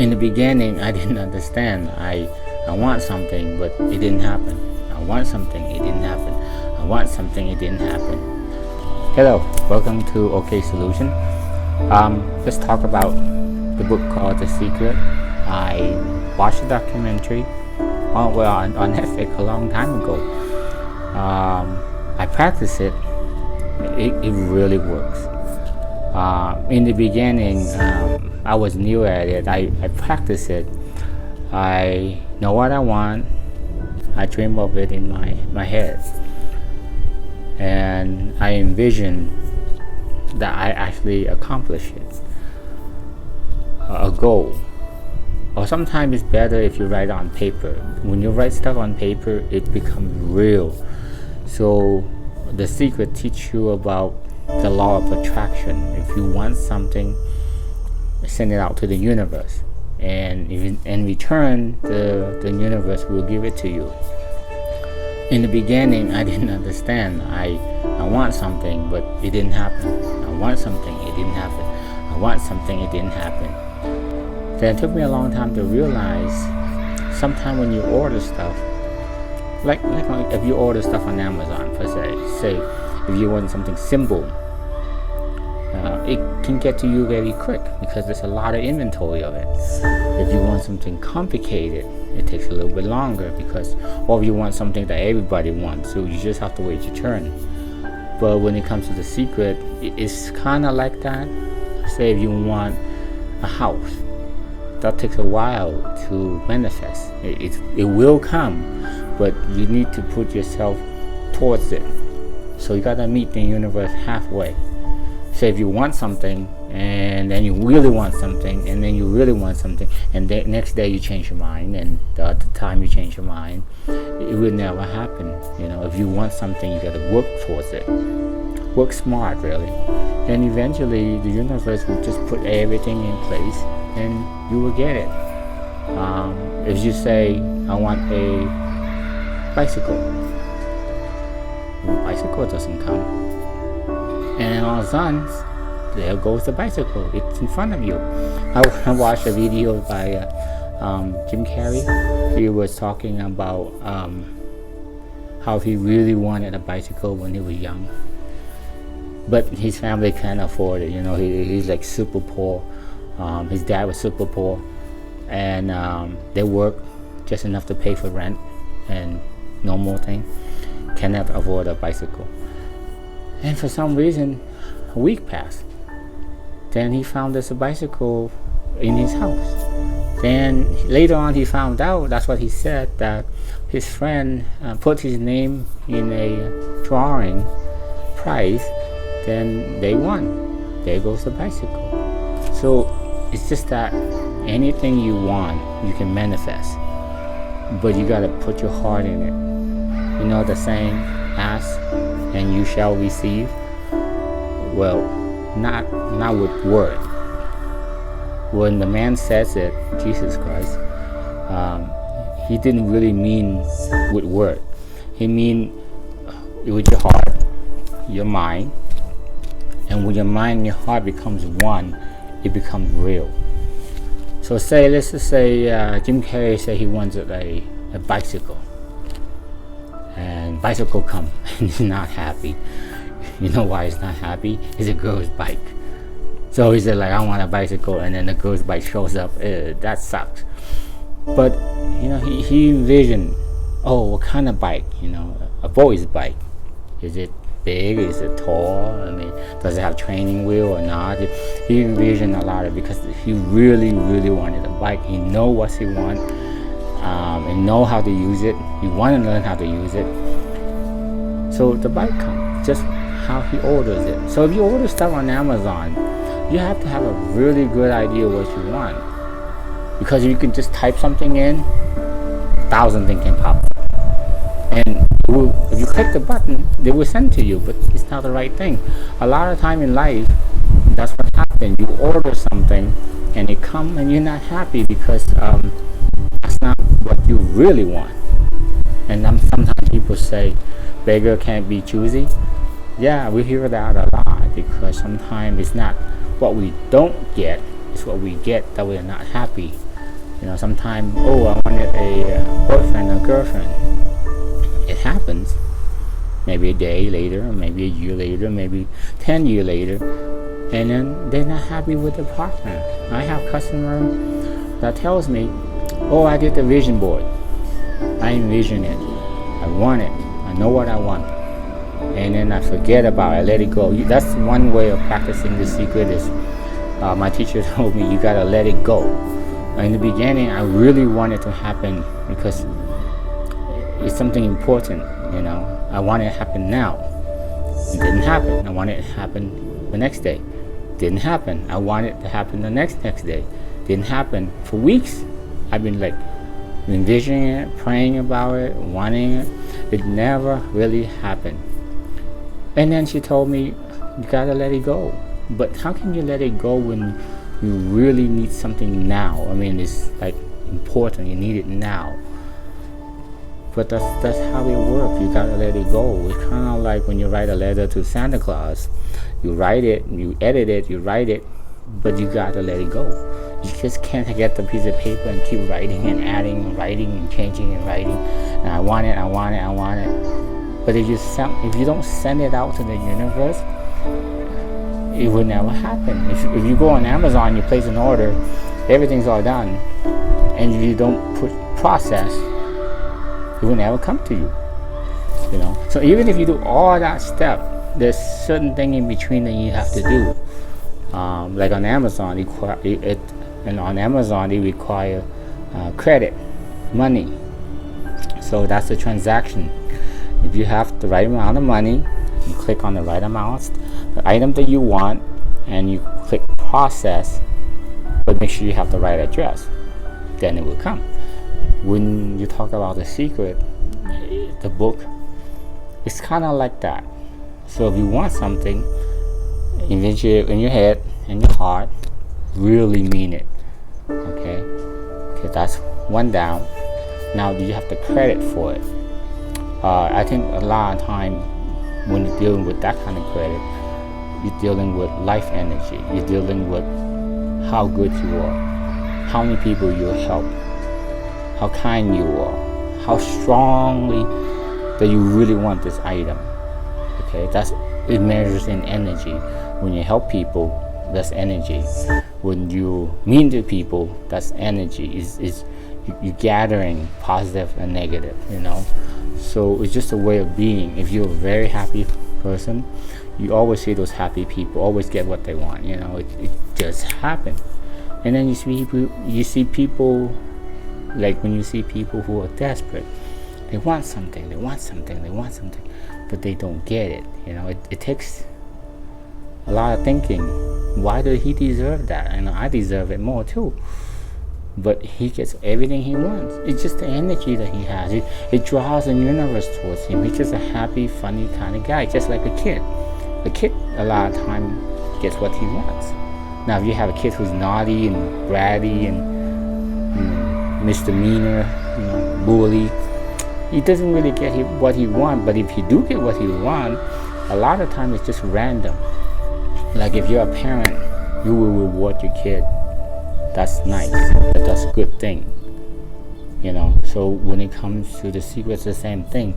In the beginning, I didn't understand. I want something, but it didn't happen. I want something, it didn't happen. I want something, it didn't happen. Hello, welcome to OK Solution. Let's talk about the book called The Secret. I watched a documentary on Netflix a long time ago. I practiced it. It really works. In the beginning, I was new at it. I practiced it. I know what I want. I dream of it in my head. And I envision that I actually accomplish it. A goal. Or sometimes it's better if you write on paper. When you write stuff on paper, it becomes real. So The Secret teaches you about the law of attraction. If you want something, send it out to the universe, and in return, the universe will give it to you. In the beginning, I didn't understand. I want something, but it didn't happen. I want something, it didn't happen. I want something, it didn't happen. Then it took me a long time to realize. Sometimes when you order stuff, like if you order stuff on Amazon, per se, say if you want something simple, it can get to you very quick because there's a lot of inventory of it. If you want something complicated, it takes a little bit longer or if you want something that everybody wants, so you just have to wait your turn. But when it comes to The Secret, it's kind of like that. Say if you want a house, that takes a while to manifest. It will come, but you need to put yourself towards it. So you gotta meet the universe halfway. So if you want something, and then you really want something, and then you really want something, and the next day you change your mind, and the other time you change your mind, it will never happen. If you want something, you gotta work towards it. Work smart, really. And eventually, the universe will just put everything in place, and you will get it. If you say, I want a bicycle, the bicycle doesn't come. And all of a sudden, there goes the bicycle. It's in front of you. I watched a video by Jim Carrey. He was talking about how he really wanted a bicycle when he was young. But his family can't afford it. He's like super poor. His dad was super poor. And they work just enough to pay for rent and no more thing. Cannot afford a bicycle. And for some reason, a week passed. Then he found there's a bicycle in his house. Then later on he found out, that's what he said, that his friend put his name in a drawing prize. Then they won. There goes the bicycle. So it's just that anything you want, you can manifest. But you gotta put your heart in it. You know the saying, ask and you shall receive? Well, not with word. When the man says it, Jesus Christ, he didn't really mean with word. He mean with your heart, your mind, and when your mind and your heart becomes one, it becomes real. So let's just say Jim Carrey said he wants a bicycle. And bicycle come and he's not happy. You know why he's not happy? It's a girl's bike. So he said I want a bicycle, and then the girl's bike shows up. That sucks. But he envisioned, what kind of bike? A boy's bike. Is it big? Is it tall? Does it have training wheel or not? He envisioned a lot of it because he really, really wanted a bike. He know what he wants. And know how to use it. He want to learn how to use it. So the bike comes, just how he orders it. So if you order stuff on Amazon, you have to have a really good idea what you want. Because you can just type something in, 1,000 things can pop up. And if you click the button, they will send to you, but it's not the right thing. A lot of time in life, that's what happens. You order something, and it comes, and you're not happy because that's not what you really want. And sometimes people say, beggar can't be choosy. Yeah, we hear that a lot because sometimes it's not what we don't get, is what we get that we're not happy. Sometimes, I wanted a boyfriend or girlfriend. It happens. Maybe a day later, maybe a year later, maybe 10 years later, and then they're not happy with their partner. I have customer that tells me, I did the vision board. I envision it. I want it. I know what I want. And then I forget about it. I let it go. That's one way of practicing the secret is, my teacher told me, you gotta let it go. In the beginning, I really wanted to happen because it's something important, I want it to happen now. It didn't happen. I wanted it to happen the next day. Didn't happen. I want it to happen the next day. Didn't happen. For weeks, I've been envisioning it, praying about it, wanting it. It never really happened. And then she told me, you gotta let it go. But how can you let it go when you really need something now? It's important. You need it now. But that's how it works. You gotta let it go. It's kind of like when you write a letter to Santa Claus. You write it, you edit it, you write it, but you gotta let it go. You just can't get the piece of paper and keep writing and adding and writing and changing and writing. And I want it. But if you don't send it out to the universe, it will never happen. If you go on Amazon, you place an order, everything's all done, and if you don't put process, it will never come to you. So even if you do all that step, there's certain thing in between that you have to do. Like on Amazon, it require credit, money. So that's the transaction. If you have the right amount of money, you click on the right amount, the item that you want, and you click process, but make sure you have the right address. Then it will come. When you talk about the secret, the book, it's kind of like that. So if you want something, envision it in your head and your heart, really mean it. Okay, that's one down. Now you have the credit for it. I think a lot of time when you're dealing with that kind of credit, you're dealing with life energy. You're dealing with how good you are, how many people you help, how kind you are, how strongly that you really want this item. Okay, it measures in energy. When you help people, that's energy. When you mean to people, that's energy. You're gathering positive and negative. So it's just a way of being. If you're a very happy person, you always see those happy people always get what they want. It just happens. And then you see people, like when you see people who are desperate, they want something, but they don't get it. It takes a lot of thinking. Why does he deserve that? I deserve it more too. But he gets everything he wants. It's just the energy that he has. It draws the universe towards him. He's just a happy, funny kind of guy, just like a kid. A kid, a lot of time, gets what he wants. Now, if you have a kid who's naughty and bratty and misdemeanor, bully, he doesn't really get what he wants. But if he do get what he wants, a lot of times it's just random. Like if you're a parent, you will reward your kid. That's nice. That's a good thing. So when it comes to the secret, it's the same thing.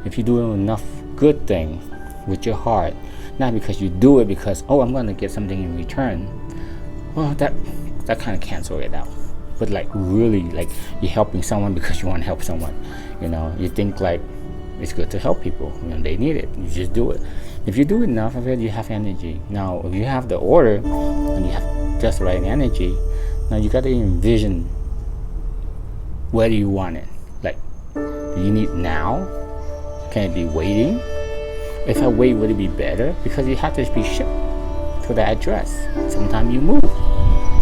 If you do enough good things with your heart, not because you do it because, I'm going to get something in return, well, that kind of cancels it out. But really, you're helping someone because you want to help someone. You think it's good to help people. They need it. You just do it. If you do enough of it, you have energy. Now, if you have the order and you have just the right energy, now you got to envision where do you want it. Do you need now? Can it be waiting? If I wait, would it be better? Because you have to be shipped to the address. Sometimes you move.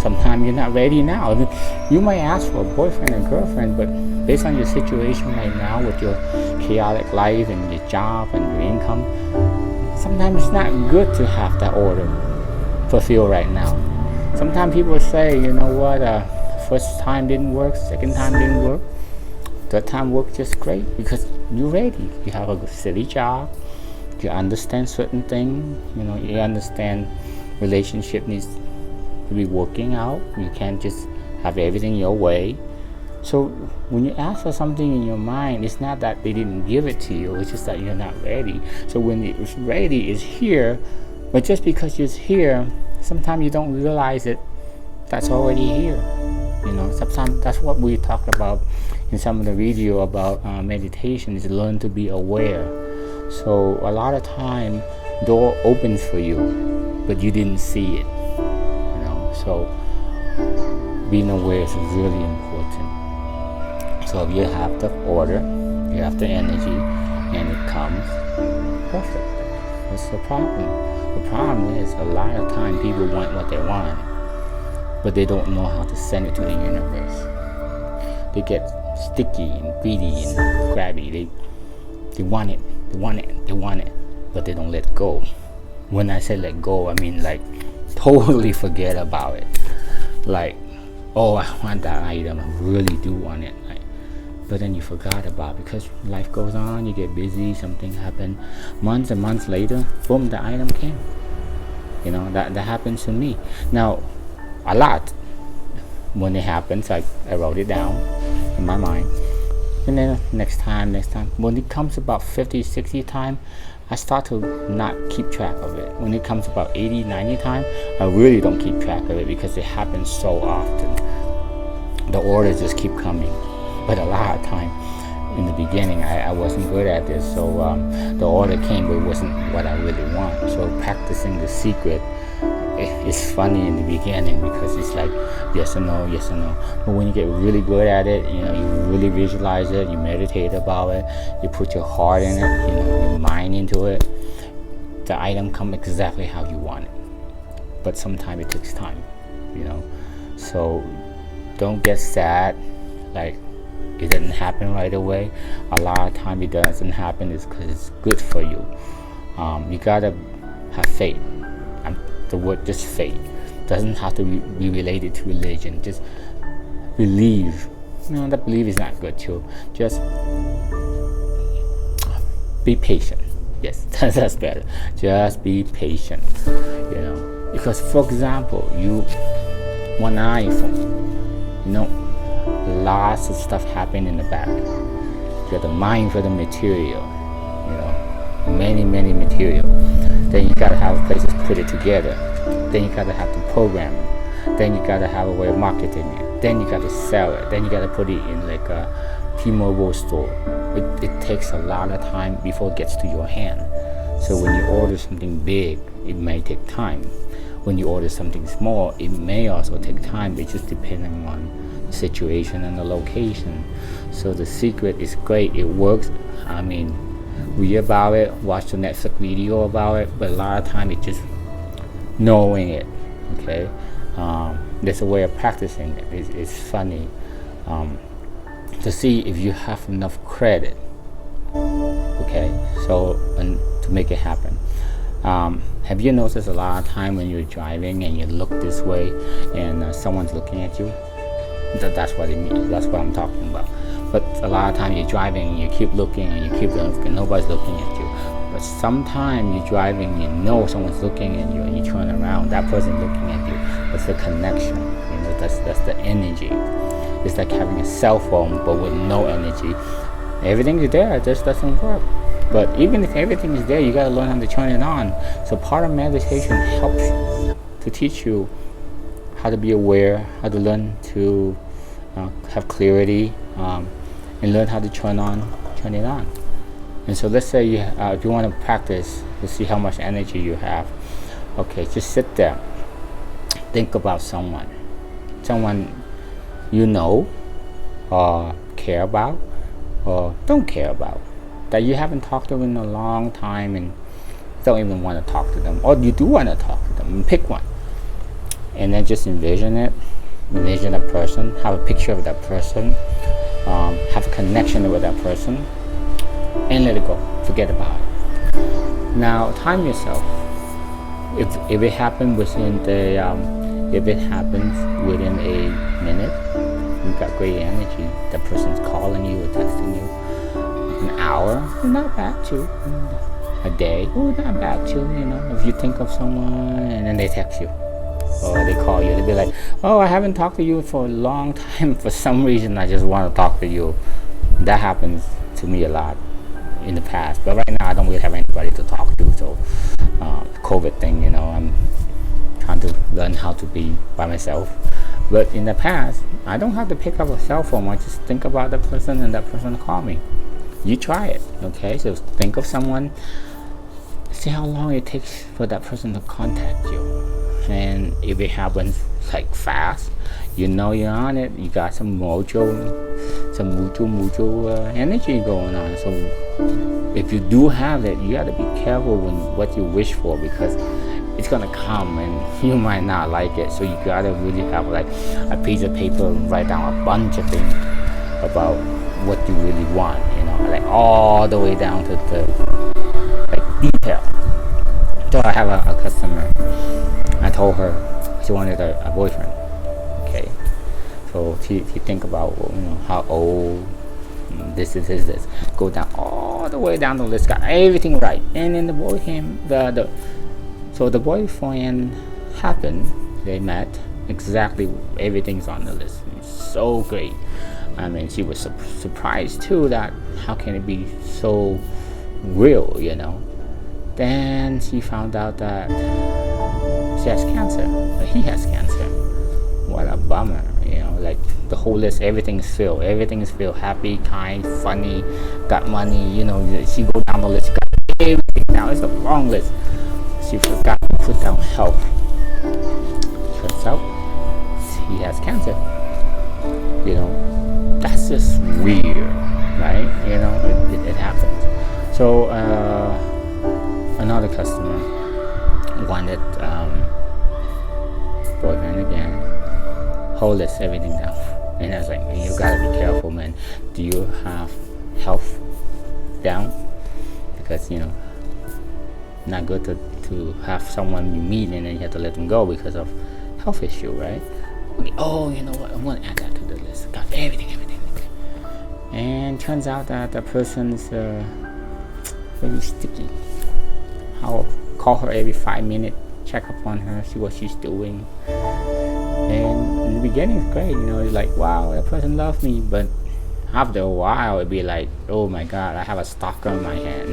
Sometimes you're not ready now. You might ask for a boyfriend or girlfriend, but based on your situation right now with your chaotic life and your job and your income, sometimes it's not good to have that order fulfilled right now. Sometimes people say, first time didn't work, second time didn't work, third time worked just great because you're ready. You have a steady job, you understand certain things, you understand relationship needs to be working out. You can't just have everything your way. So when you ask for something in your mind, it's not that they didn't give it to you, it's just that you're not ready. So when it's ready, it's here, but just because it's here, sometimes you don't realize it, that's already here. Sometimes that's what we talk about in some of the video about meditation, is learn to be aware. So a lot of time, door opens for you, but you didn't see it. So being aware is really important. So if you have the order, you have the energy, and it comes, perfect. What's the problem? The problem is a lot of time people want what they want, but they don't know how to send it to the universe. They get sticky and greedy and grabby. They want it, but they don't let go. When I say let go, I mean like totally forget about it. Like, oh, I want that item, I really do want it. But then you forgot about it because life goes on, you get busy, something happened. Months and months later, boom, the item came. That happens to me. Now, a lot. When it happens, I wrote it down in my mind. And then next time. When it comes about 50, 60 times, I start to not keep track of it. When it comes about 80, 90 times, I really don't keep track of it because it happens so often. The orders just keep coming. But a lot of time in the beginning, I wasn't good at this. So the order came, but it wasn't what I really want. So practicing the secret, it's funny in the beginning because it's like yes or no. But when you get really good at it, you really visualize it, you meditate about it, you put your heart in it, your mind into it, the item comes exactly how you want it. But sometimes it takes time, So don't get sad, like it doesn't happen right away. A lot of time it doesn't happen is because it's good for you. You gotta have faith. The word just faith doesn't have to be related to religion. Just believe. That belief is not good too. Just be patient. Yes, that's better. Just be patient. Because for example, you want an iPhone. Lots of stuff happen in the back. You got the mind for the material. Many material. Then you gotta have a place to put it together. Then you gotta have the programming. Then you gotta have a way of marketing it. Then you gotta sell it. Then you gotta put it in like a T-Mobile store. It takes a lot of time before it gets to your hand. So when you order something big, it may take time. When you order something small, it may also take time. It's just depending on the situation and the location. So the secret is great. It works. Read about it, watch the Netflix video about it, but a lot of time it's just knowing it. Okay, there's a way of practicing it. It's funny to see if you have enough credit. Okay, so to make it happen. Have you noticed a lot of time when you're driving and you look this way and someone's looking at you? That's what it means. That's what I'm talking about. But a lot of time you're driving and you keep looking and you keep looking, nobody's looking at you. But sometimes you're driving, someone's looking at you and you turn around, that person's looking at you. That's the connection, that's the energy. It's like having a cell phone but with no energy. Everything is there, it just doesn't work. But even if everything is there, you gotta learn how to turn it on. So part of meditation helps to teach you how to be aware, how to learn to have clarity, and learn how to turn it on. And so let's say if you want to practice to see how much energy you have, okay, just sit there, think about someone or care about or don't care about, that you haven't talked to in a long time and don't even want to talk to them, or you do want to talk to them, and pick one. And then just envision a person, have a picture of that person, have a connection with that person, and let it go. Forget about it. Now, time yourself. If it happens within a minute, you've got great energy. That person's calling you or texting you. An hour, not bad too. A day, not bad too. If you think of someone and then they text you. or they call you, they'll be like, oh, I haven't talked to you for a long time. For some reason, I just want to talk to you. That happens to me a lot in the past, but right now I don't really have anybody to talk to. So COVID thing, I'm trying to learn how to be by myself. But in the past, I don't have to pick up a cell phone. I just think about the person and that person call me. You try it, okay? So think of someone, see how long it takes for that person to contact you. And if it happens like fast, you're on it. You got some mutual energy going on. So if you do have it, you got to be careful what you wish for, because it's gonna come and you might not like it. So you gotta really have like a piece of paper and write down a bunch of things about what you really want, like all the way down to the detail. So I have a customer. I told her she wanted a boyfriend. Okay, so she think about how old, this. Go down all the way down the list, got everything right, and then the boy came. So the boyfriend happened. They met. Exactly, everything's on the list. It's so great. I mean, she was surprised too that how can it be so real, Then she found out that she has cancer. He has cancer. What a bummer, like the whole list, everything is filled. Everything is filled. Happy, kind, funny, got money, she go down the list, got everything down. It's a long list. She forgot to put down health. Turns out he has cancer. That's just weird, right? It happens. So another customer wanted boyfriend again. Whole list, everything down. And I was like, you gotta be careful, man. Do you have health down? Because not good to have someone you meet and then you have to let them go because of health issue, right? Oh, you know what? I'm gonna add that to the list. Got everything. And turns out that the person's very sticky. I'll call her every 5 minutes, check up on her, see what she's doing. And in the beginning, it's great. It's like, wow, that person loves me. But after a while, it'd be like, oh my God, I have a stalker in my hand,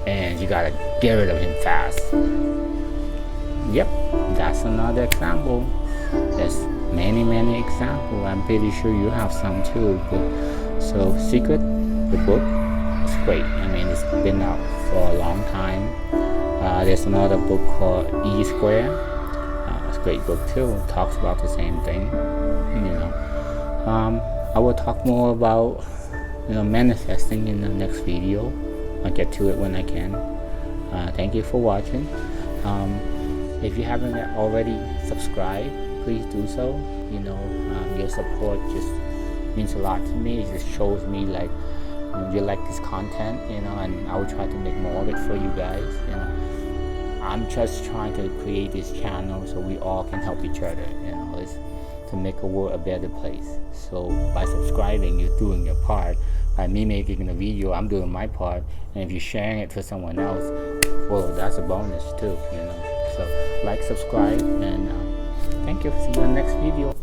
and you gotta get rid of him fast. Yep, that's another example. There's many examples. I'm pretty sure you have some too. So Secret, the book, is great. I mean, it's been out for a long time. There's another book called E Square. It's a great book too. It talks about the same thing. I will talk more about manifesting in the next video. I'll get to it when I can. Thank you for watching. If you haven't already subscribed, please do so. Your support just means a lot to me. It just shows me like you like this content, and I will try to make more of it for you guys. I'm just trying to create this channel so we all can help each other. It's to make the world a better place. So by subscribing, you're doing your part. By me making the video, I'm doing my part. And if you're sharing it to someone else, well, that's a bonus too. So like, subscribe, and thank you. See you in the next video.